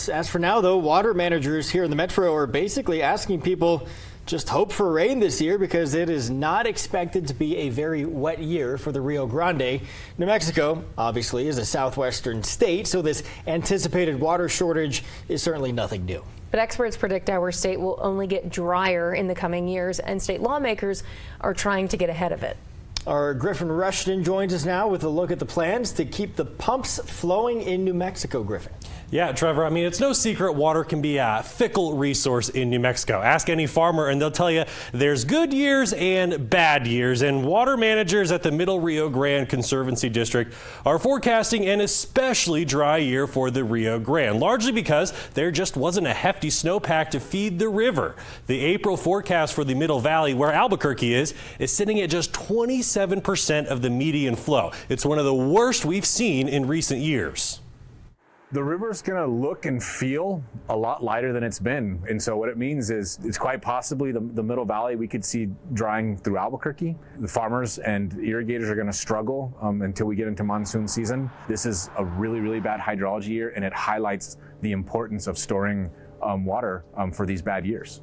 rains. As for now, though, water managers here in the metro are basically asking people just hope for rain this year because it is not expected to be a very wet year for the Rio Grande. New Mexico, obviously, is a southwestern state, so this anticipated water shortage is certainly nothing new. But experts predict our state will only get drier in the coming years, and state lawmakers are trying to get ahead of it. Our Griffin Rushton joins us now with a look at the plans to keep the pumps flowing in New Mexico. Griffin. Yeah, Trevor, I mean, it's no secret water can be a fickle resource in New Mexico. Ask any farmer and they'll tell you there's good years and bad years. And water managers at the Middle Rio Grande Conservancy District are forecasting an especially dry year for the Rio Grande, largely because there just wasn't a hefty snowpack to feed the river. The April forecast for the Middle Valley, where Albuquerque is sitting at just 27% of the median flow. It's one of the worst we've seen in recent years. The river's going to look and feel a lot lighter than it's been. And so what it means is it's quite possibly the Middle Valley we could see drying through Albuquerque. The farmers and irrigators are going to struggle until we get into monsoon season. This is a really, really bad hydrology year, and it highlights the importance of storing water for these bad years.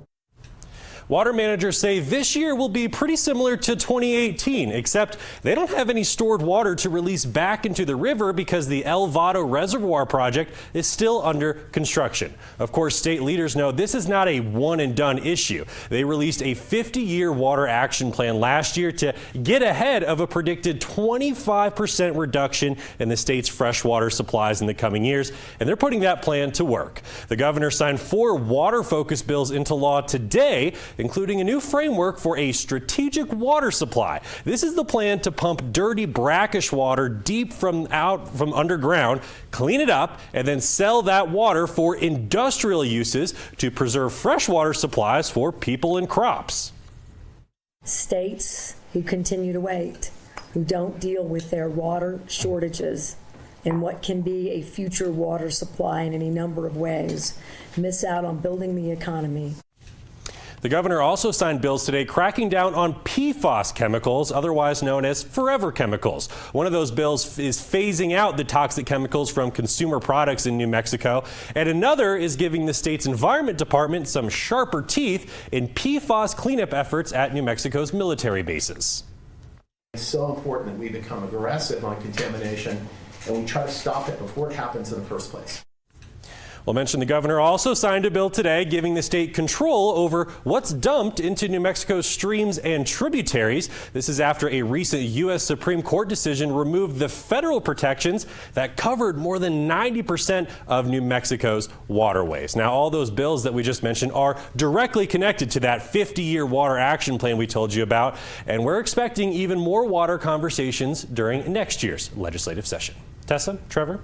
Water managers say this year will be pretty similar to 2018, except they don't have any stored water to release back into the river because the El Vado Reservoir project is still under construction. Of course, state leaders know this is not a one and done issue. They released a 50-year water action plan last year to get ahead of a predicted 25% reduction in the state's freshwater supplies in the coming years, and they're putting that plan to work. The governor signed 4 water-focused bills into law today, including a new framework for a strategic water supply. This is the plan to pump dirty, brackish water deep from underground, clean it up, and then sell that water for industrial uses to preserve freshwater supplies for people and crops. States who continue to wait, who don't deal with their water shortages and what can be a future water supply in any number of ways, miss out on building the economy. The governor also signed bills today cracking down on PFAS chemicals, otherwise known as forever chemicals. One of those bills is phasing out the toxic chemicals from consumer products in New Mexico, and another is giving the state's Environment Department some sharper teeth in PFAS cleanup efforts at New Mexico's military bases. It's so important that we become aggressive on contamination and we try to stop it before it happens in the first place. We'll mention the governor also signed a bill today giving the state control over what's dumped into New Mexico's streams and tributaries. This is after a recent U.S. Supreme Court decision removed the federal protections that covered more than 90% of New Mexico's waterways. Now, all those bills that we just mentioned are directly connected to that 50-year water action plan we told you about, and we're expecting even more water conversations during next year's legislative session. Tessa, Trevor?